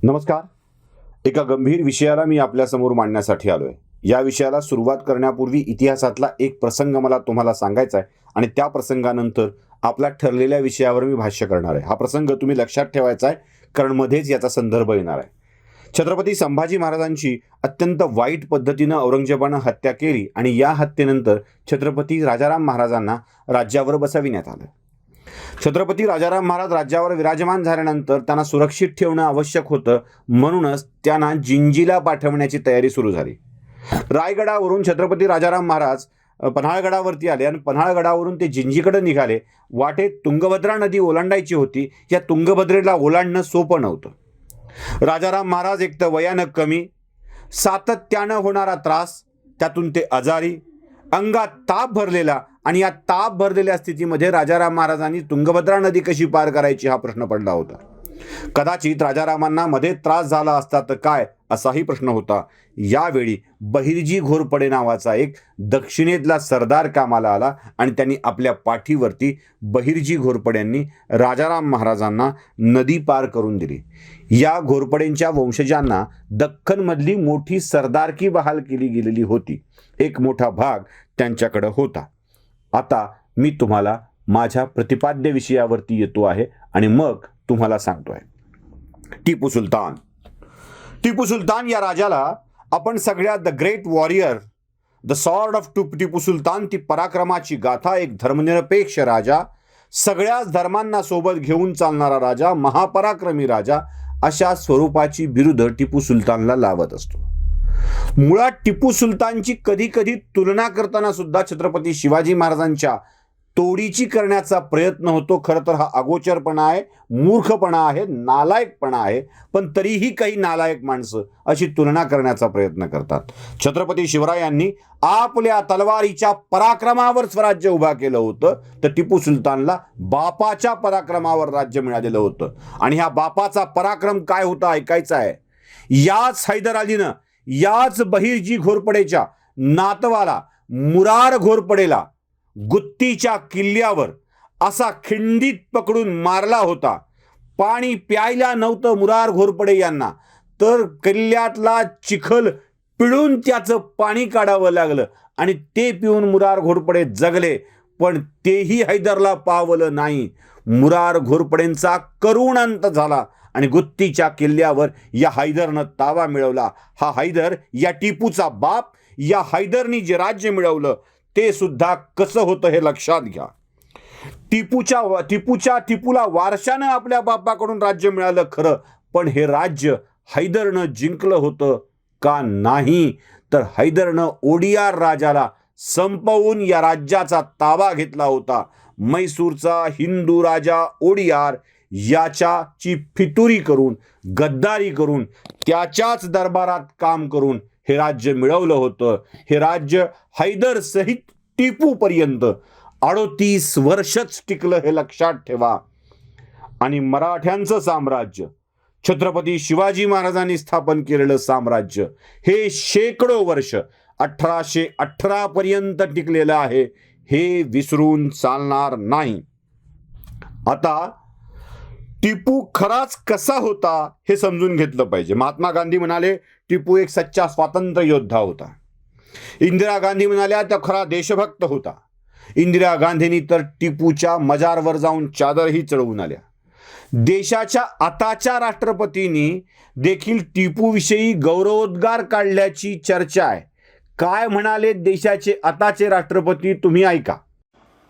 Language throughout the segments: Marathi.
नमस्कार. एका गंभीर विषयाला मी आपल्यासमोर मांडण्यासाठी आलोय. या विषयाला सुरुवात करण्यापूर्वी इतिहासातला एक प्रसंग मला तुम्हाला सांगायचा आहे आणि त्या प्रसंगानंतर आपल्या ठरलेल्या विषयावर मी भाष्य करणार आहे. हा प्रसंग तुम्ही लक्षात ठेवायचा आहे, कारण मध्येच याचा संदर्भ येणार आहे. छत्रपती संभाजी महाराजांची अत्यंत वाईट पद्धतीनं औरंगजेबानं हत्या केली आणि या हत्येनंतर छत्रपती राजाराम महाराजांना राज्यावर बसविण्यात आलं. छत्रपती राजाराम महाराज राज्यावर विराजमान झाल्यानंतर त्यांना सुरक्षित ठेवणं आवश्यक होतं, म्हणूनच त्यांना जिंजीला पाठवण्याची तयारी सुरू झाली. रायगडावरून छत्रपती राजाराम महाराज पन्हाळगडावरती आले आणि पन्हाळगडावरून ते जिंजीकडे निघाले. वाटेत तुंगभद्रा नदी ओलांडायची होती. या तुंगभद्रेला ओलांडणं सोपं नव्हतं. राजाराम महाराज एक तर वयानं कमी, सातत्यानं होणारा त्रास, त्यातून ते आजारी, अंगात ताप भरलेला, आणि या ताप भरलेल्या स्थितीमध्ये राजाराम महाराजांनी तुंगभद्रा नदी कशी पार करायची हा प्रश्न पडला होता. कदाचित राजारामांना मध्ये त्रास झाला असता तर काय, असाही प्रश्न होता. यावेळी बहिर्जी घोरपडे नावाचा एक दक्षिणेतला सरदार कामाला आला आणि त्यांनी आपल्या पाठीवरती बहिर्जी घोरपड्यांनी राजाराम महाराजांना नदी पार करून दिली. या घोरपडेंच्या वंशजांना दख्खनमधली मोठी सरदारकी बहाल केली गेलेली होती. एक मोठा भाग त्यांच्याकडे होता. आता मी तुम्हाला माझ्या प्रतिपाद्य विषयावरती येतो आहे आणि मग तुम्हाला सांगतोय. टिपू सुलतान. टिपू सुलतान या राजाला आपण सगळ्यात the great warrior, the sword of Tipu Sultan, ती पराक्रमाची गाथा, एक धर्मनिरपेक्ष राजा, सगळ्याच धर्मांना सोबत घेऊन चालणारा राजा, महापराक्रमी राजा, अशा स्वरूपाची बिरुदं टिपू सुलतानला लावत असतो. मुळात टिपू सुलतानची कधी कधी तुलना करताना सुद्धा छत्रपती शिवाजी महाराजांच्या तोडीची करण्याचा प्रयत्न होतो. खरं तर हा अगोचरपणा आहे, मूर्खपणा आहे, नालायकपणा आहे. पण तरीही काही नालायक माणसं अशी तुलना करण्याचा प्रयत्न करतात. छत्रपती शिवरायांनी आपल्या तलवारीच्या पराक्रमावर स्वराज्य उभा केलं होतं, तर टिपू सुलतानला बापाच्या पराक्रमावर राज्य मिळालेलं होतं. आणि ह्या बापाचा पराक्रम काय होता ऐकायचा आहे. याच हैदर अलीनं याच बहिर्जी घोरपडेच्या नातवाला मुरार घोरपडेला गुत्तीच्या किल्ल्यावर असा खिंडीत पकडून मारला होता. पाणी प्यायला नव्हतं मुरार घोरपडे यांना, तर किल्ल्यातला चिखल पिळून त्याचं पाणी काढावं लागलं आणि ते पिऊन मुरार घोरपडे जगले. पण तेही हैदरला पावलं नाही. मुरार घोरपडेंचा करुण अंत झाला आणि गुत्तीच्या किल्ल्यावर या हैदरनं ताबा मिळवला. हा हैदर या टिपूचा बाप. या हैदरनी जे राज्य मिळवलं ते सुद्धा कसं होतं हे लक्षात घ्या. टिपूला वारशानं आपल्या बापाकडून राज्य मिळालं खरं, पण हे राज्य हैदरनं जिंकलं होतं का नाही, तर हैदरनं ओडियार राजाला संपवून या राज्याचा ताबा घेतला होता. म्हैसूरचा हिंदू राजा ओडियार याच्याची फितुरी करून, गद्दारी करून, त्याच्याच दरबारात काम करून हे राज्य मिळवलं होतं. हे राज्य हैदर सहित टिपूपर्यंत 38 वर्षच टिकलं, हे लक्षात ठेवा. आणि मराठ्यांचं साम्राज्य, छत्रपती शिवाजी महाराजांनी स्थापन केलेलं साम्राज्य, हे शेकडो वर्ष 1818 पर्यंत टिकलेलं आहे. हे विसरून चालणार नाही. आता टिपू खराच कसा होता हे समजून घेतलं पाहिजे. महात्मा गांधी म्हणाले टिपू एक सच्चा स्वातंत्र्य योद्धा होता. इंदिरा गांधी म्हणाल्या तो खरा देशभक्त होता. इंदिरा गांधींनी तर टिपूच्या मजारवर जाऊन चादरही चढवून आल्या. देशाच्या आताच्या राष्ट्रपतींनी देखील टिपूविषयी गौरवोद्गार काढल्याची चर्चा आहे. काय म्हणाले देशाचे आताचे राष्ट्रपती, तुम्ही ऐका.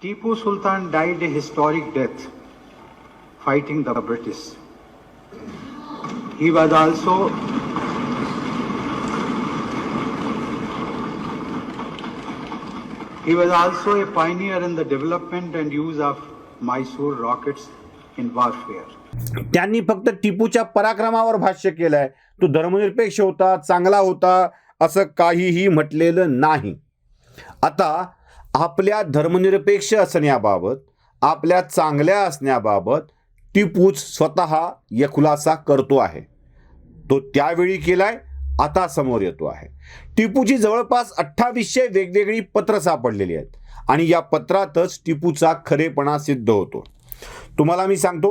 Tipu Sultan died a historic death fighting the British. He was also a pioneer in the development and use of Mysore rockets in warfare. त्यांनी फक्त टिपूच्या पराक्रमावर भाष्य केलंय. तो धर्मनिरपेक्ष होता, चांगला होता, असं काहीही म्हटलेलं नाही. आता आपल्या धर्मनिरपेक्ष असण्याबाबत, आपल्या चांगल्या असण्याबाबत टिपूच स्वतः या खुलासा करतो आहे. तो त्यावेळी केलाय, आता समोर येतो आहे. टिपूची जवळपास 2800 वेगवेगळी पत्र सापडलेली आहेत आणि या पत्रातच टिपूचा खरेपणा सिद्ध होतो. तुम्हाला मी सांगतो,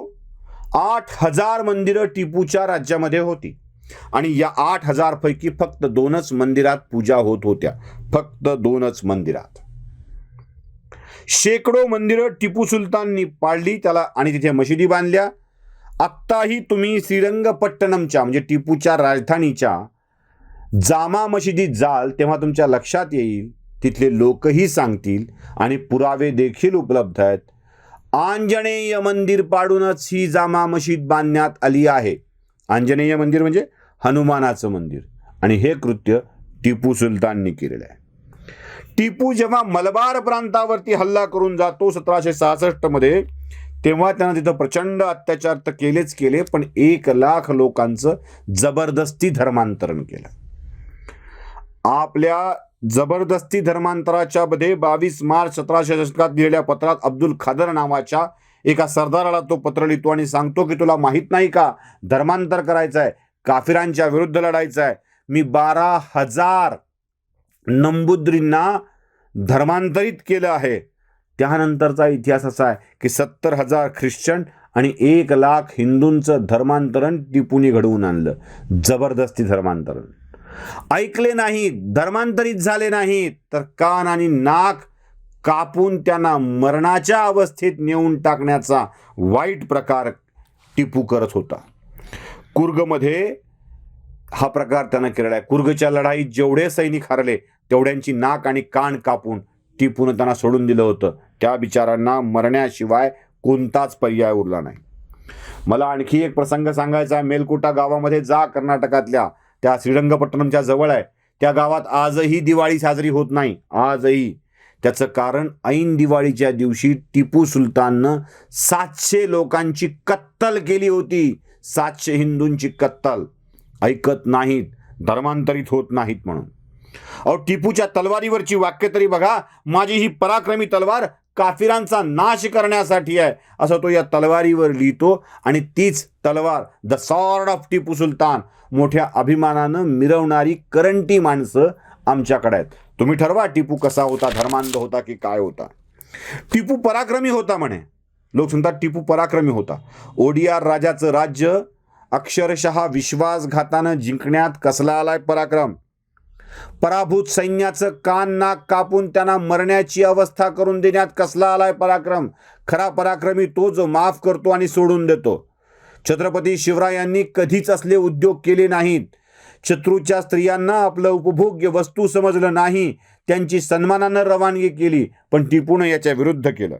8,000 मंदिरं टिपूच्या राज्यामध्ये होती आणि या 8,000 पैकी फक्त 2च मंदिरात पूजा होत होत्या. फक्त 2च मंदिरात. शेकडो मंदिरं टिपू सुलताननी पाडली त्याला आणि तिथे मशिदी बांधल्या. आत्ताही तुम्ही श्रीरंगपट्टणमच्या म्हणजे टिपूच्या राजधानीच्या जामा मशिदीत जाल तेव्हा तुमच्या लक्षात येईल, तिथले लोकही सांगतील आणि पुरावे देखील उपलब्ध आहेत, आंजनेय मंदिर पाडूनच ही जामा मशीद बांधण्यात आली आहे. आंजनेय मंदिर म्हणजे हनुमानाचं मंदिर आणि हे कृत्य टिपू सुलताननी केलेलं आहे. टिपू जेव्हा मलबार प्रांतावरती हल्ला करून जातो 1766 मध्ये, तेव्हा त्यानं तिथं प्रचंड अत्याचार तर केलेच केले, पण 1,00,000 लोकांचं जबरदस्ती धर्मांतरण केलं. आपल्या जबरदस्ती धर्मांतराच्या मध्ये 22 मार्च 1766 लिहिलेल्या पत्रात अब्दुल खादर नावाच्या एका सरदाराला तो पत्र लिहितो आणि सांगतो की तुला माहित नाही का, धर्मांतर करायचं आहे, काफिरांच्या विरुद्ध लढायचं आहे. मी 12,000 नंबुद्रींना धर्मांतरित केलं आहे. त्यानंतरचा इतिहास असा आहे की 70,000 ख्रिश्चन आणि 1,00,000 हिंदूंचं धर्मांतरण टिपूने घडवून आणलं. जबरदस्ती धर्मांतरण. ऐकले नाहीत, धर्मांतरित झाले नाहीत, तर कान आणि नाक कापून त्यांना मरणाच्या अवस्थेत नेऊन टाकण्याचा वाईट प्रकार टिपू करत होता. कुर्गमध्ये हा प्रकार त्यानं केलेला आहे. कुर्गच्या लढाईत जेवढे सैनिक हरले तेवढ्यांची नाक आणि कान कापून टिपूनं त्यांना सोडून दिलं होतं. त्या बिचारांना मरण्याशिवाय कोणताच पर्याय उरला नाही. मला आणखी एक प्रसंग सांगायचा आहे. मेलकोटा गावामध्ये जा, कर्नाटकातल्या त्या श्रीरंगपट्टणमच्या जवळ आहे. त्या गावात आजही दिवाळी साजरी होत नाही. आजही. त्याचं कारण ऐन दिवाळीच्या दिवशी टिपू सुलताननं 700 लोकांची कत्तल केली होती. 700 हिंदूंची कत्तल. ऐकत नाहीत, धर्मांतरित होत नाहीत म्हणून. अहो, टिपूच्या तलवारीवरची वाक्य तरी बघा. माझी ही पराक्रमी तलवार काफिरांचा नाश करण्यासाठी आहे, असं तो या तलवारीवर लिहितो. आणि तीच तलवार, द सॉर्ड ऑफ टिपू सुलतान, मोठ्या अभिमानानं मिरवणारी करंटी माणसं आमच्याकडे आहेत. तुम्ही ठरवा टिपू कसा होता, धर्मांध होता की काय होता. टिपू पराक्रमी होता म्हणे. लोक सांगतात टिपू पराक्रमी होता. ओडियार राजाचं राज्य अक्षरशः विश्वासघातानं जिंकण्यात कसला आलाय पराक्रम. पराभूत सैन्याचं कान नाक कापून त्यांना मरण्याची अवस्था करून देण्यात कसला आलाय पराक्रम. खरा पराक्रमी तो जो माफ करतो आणि सोडून देतो. छत्रपती शिवरायांनी कधीच असले उद्योग केले नाहीत. शत्रूच्या स्त्रियांना आपलं उपभोग्य वस्तू समजलं नाही, त्यांची सन्मानानं रवानगी केली, पण टिपूनं याच्या विरुद्ध केलं.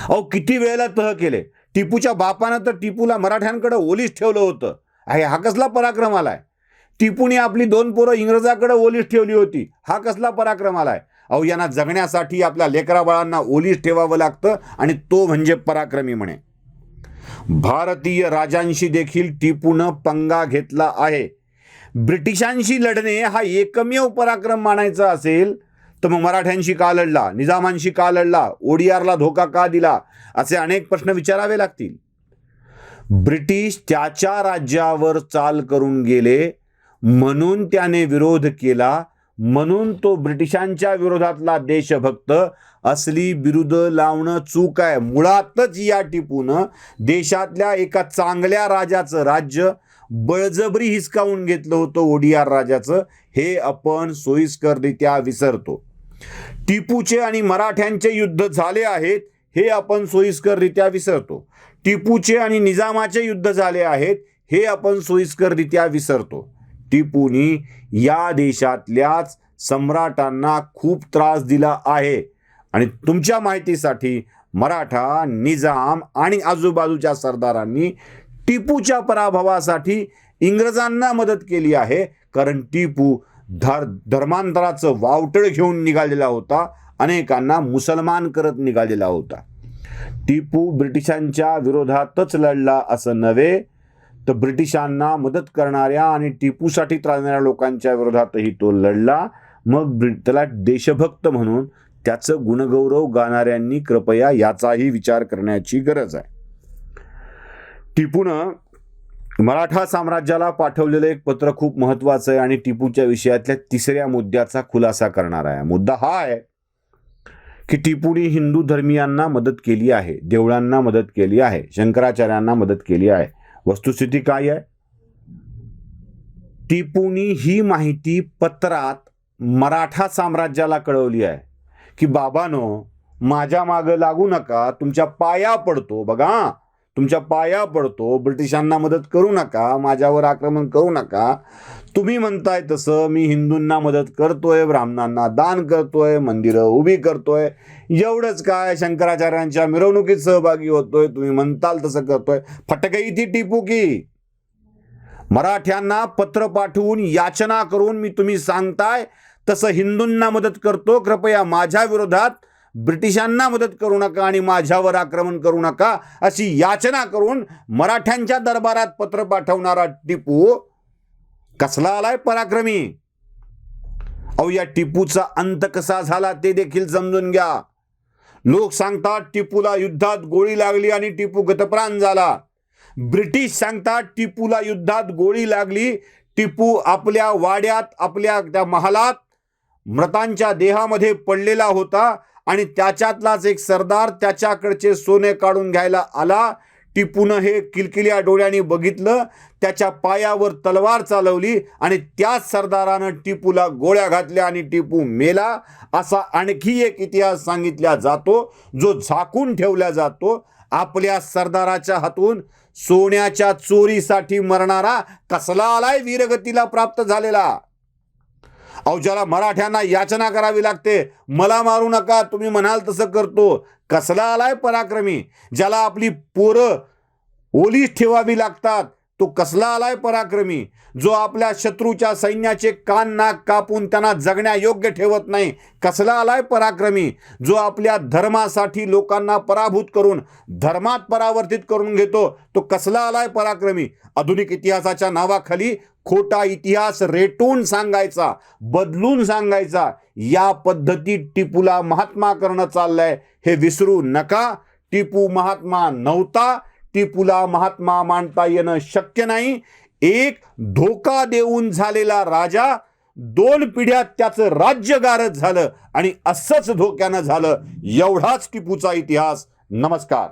अहो, किती वेळेला तह केले. टिपूच्या बापानं तर टिपूला मराठ्यांकडे ओलीस ठेवलं होतं. हा कसला पराक्रम आलाय. टिपूने आपली 2 पोरं इंग्रजाकडे ओलीस ठेवली होती. हा कसला पराक्रम आलाय. अहो, यांना जगण्यासाठी आपल्या लेकराबाळांना ओलीस ठेवावं लागतं आणि तो म्हणजे पराक्रमी म्हणे. भारतीय राजांशी देखील टिपूनं पंगा घेतला आहे. ब्रिटिशांशी लढणे हा एकमेव पराक्रम मानायचा असेल तर मग मराठ्यांशी का लढला, निजामांशी का लढला, ओडियारला धोका का दिला, असे अनेक प्रश्न विचारावे लागतील. ब्रिटिश त्याच्या राज्यावर चाल करून गेले म्हणून त्याने विरोध केला, म्हणून तो ब्रिटिशांच्या विरोधातला देशभक्त. असली बिरुद लावणं चूक आहे. मुळातच या टिपूनं देशातल्या एका चांगल्या राजाचं राज्य बळजबरी हिसकावून घेतलं होतं, ओडियार राजाचं. हे आपण सोयीस्कररित्या विसरतो. टिपूचे आणि मराठ्यांचे युद्ध झाले आहेत हे आपण सोयीस्कररित्या विसरतो. टिपूचे आणि निजामाचे युद्ध झाले आहेत हे आपण सोयीस्कररित्या विसरतो. टिपूनी या देशातल्याच सम्राटांना खूप त्रास दिला आहे. आणि तुमच्या माहितीसाठी मराठा, निजाम आणि आजूबाजूच्या सरदारांनी टिपूच्या पराभवासाठी इंग्रजांना मदत केली आहे. कारण टिपू धर्मांतराचं वावटळ घेऊन निघालेला होता. अनेकांना मुसलमान करत निघालेला होता. टिपू ब्रिटिशांच्या विरोधातच लढला असं नव्हे, तर ब्रिटिशांना मदत करणाऱ्या आणि टिपूसाठी त्रास देणाऱ्या लोकांच्या विरोधातही तो लढला. मग त्याला देशभक्त म्हणून त्याचं गुणगौरव गाणाऱ्यांनी कृपया याचाही विचार करण्याची गरज आहे. टिपूनं मराठा साम्राज्याला पाठवलेलं एक पत्र खूप महत्त्वाचं आहे आणि टिपूच्या विषयातल्या 3ऱ्या मुद्द्याचा खुलासा करणार आहे. मुद्दा हा आहे की टिपूने हिंदू धर्मीयांना मदत केली आहे, देवळांना मदत केली आहे, शंकराचार्यांना मदत केली आहे. वस्तुस्थिती काय आहे? टिपूनी ही माहिती पत्रात मराठा साम्राज्याला कळवली आहे की बाबानो, माझ्या मागं लागू नका, तुमच्या पाया पडतो, बघा तुमच्या पाया पडतो, ब्रिटिशांना मदत करू नका, माझ्यावर आक्रमण करू नका. तुम्ही म्हणताय तसं मी हिंदूंना मदत करतोय, ब्राह्मणांना दान करतोय, मंदिरं उभी करतोय, एवढंच काय शंकराचार्यांच्या मिरवणुकीत सहभागी होतोय, तुम्ही म्हणताल तसं करतोय. फटकई ती टिपू की मराठ्यांना पत्र पाठवून याचना करून मी तुम्ही सांगताय तसं हिंदूंना मदत करतो, कृपया माझ्या विरोधात ब्रिटिशांना मदत करू नका आणि माझ्यावर आक्रमण करू नका अशी याचना करून मराठ्यांच्या दरबारात पत्र पाठवणारा टिपू कसला आलाय पराक्रमी. अहो, या टिपूचा अंत कसा झाला ते देखील समजून घ्या. लोक सांगतात टिपूला युद्धात गोळी लागली आणि टिपू गतप्राण झाला. ब्रिटिश सांगतात टिपूला युद्धात गोळी लागली, टिपू आपल्या वाड्यात, आपल्या त्या महालात मृतांच्या देहामध्ये पडलेला होता आणि त्याच्यातलाच एक सरदार त्याच्याकडचे सोने काढून घ्यायला आला. टिपूनं हे किलकिल्या डोळ्यांनी बघितलं, त्याच्या पायावर तलवार चालवली आणि त्याच सरदारानं टिपूला गोळ्या घातल्या आणि टिपू मेला. असा आणखी एक इतिहास सांगितला जातो जो झाकून ठेवला जातो. आपल्या सरदाराच्या हातून सोन्याच्या चोरीसाठी मरणारा कसला आलाय वीरगतीला प्राप्त झालेला. अहो, ज्याला मराठ्यांना याचना करावी लागते, मला मारू नका, तुम्ही म्हणाल तसं करतो, कसला आलाय पराक्रमी. ज्याला आपली पोरं ओलीस ठेवावी लागतात, तो कसला आलाय पराक्रमी. जो आपल्या शत्रूच्या सैन्याचे कान नाक कापून त्यांना जगण्यायोग्य ठेवत नाही, कसला आलाय पराक्रमी. जो आपल्या धर्मासाठी लोकांना पराभूत करून धर्मात परावर्तित करून घेतो, तो कसला आलाय पराक्रमी. आधुनिक इतिहासाच्या नावाखाली खोटा इतिहास रेटून सांगायचा, बदलून सांगायचा, या पद्धतीत टिपूला महात्मा करणं चाललंय हे विसरू नका. टिपू महात्मा नव्हता, टिपूला महात्मा मानता येणं शक्य नाही. एक धोका देऊन झालेला राजा, 2 पिढ्यात त्याचं राज्य गारच झालं आणि असंच धोक्यानं झालं. एवढाच टिपूचा इतिहास. नमस्कार.